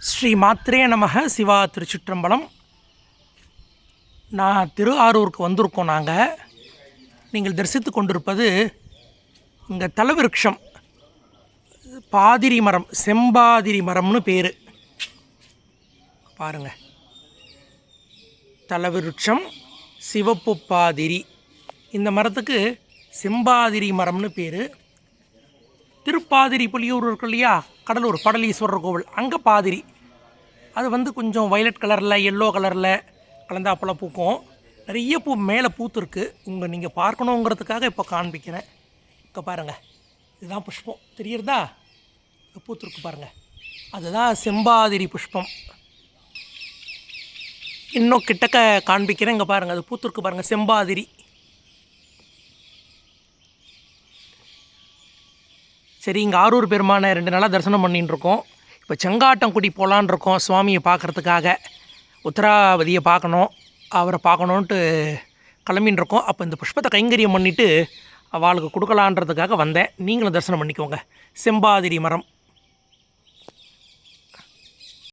ஸ்ரீ மாத்ரே நமக. சிவா திருச்சிற்றம்பலம். நான் திருஆரூருக்கு வந்திருக்கோம். நீங்கள் தரிசித்து கொண்டிருப்பது இங்கே தலவிருட்சம் பாதிரி மரம், செம்பாதிரி மரம்னு பேர். பாருங்கள், தலவிருட்சம் சிவப்பு பாதிரி. இந்த மரத்துக்கு செம்பாதிரி மரம்னு பேர். திருப்பாதிரி புலியூர் இருக்கு இல்லையா, கடலூர் படலீஸ்வரர் கோவில், அங்கே பாதிரி. அது கொஞ்சம் வயலட் கலரில் எல்லோ கலரில் கலந்தாப்பெல்லாம் பூக்கும். நிறைய பூ மேலே பூத்துருக்கு. நீங்கள் பார்க்கணுங்கிறதுக்காக இப்போ காண்பிக்கிறேன். இங்கே பாருங்கள், இதுதான் புஷ்பம் தெரியுறதா? பூத்துருக்கு பாருங்கள், அதுதான் செம்பாதிரி புஷ்பம். இன்னும் கிட்டக்க காண்பிக்கிறேன். இங்கே பாருங்கள், அது பூத்துருக்கு பாருங்கள், செம்பாதிரி. சரி, இங்கே ஆரூர் பெருமானை 2 நாளாக தரிசனம் பண்ணின்னு இருக்கோம். இப்போ செங்காட்டங்குடி போகலான் இருக்கோம் சுவாமியை பார்க்குறதுக்காக. உத்தராவதியை பார்க்கணும், அவரை பார்க்கணுன்ட்டு கிளம்பின்னு இருக்கோம். அப்போ இந்த புஷ்பத்தை கைங்கரியம் பண்ணிவிட்டு அவளுக்கு கொடுக்கலான்றதுக்காக வந்தேன். நீங்களும் தரிசனம் பண்ணிக்கோங்க. செம்பாதிரி மரம்.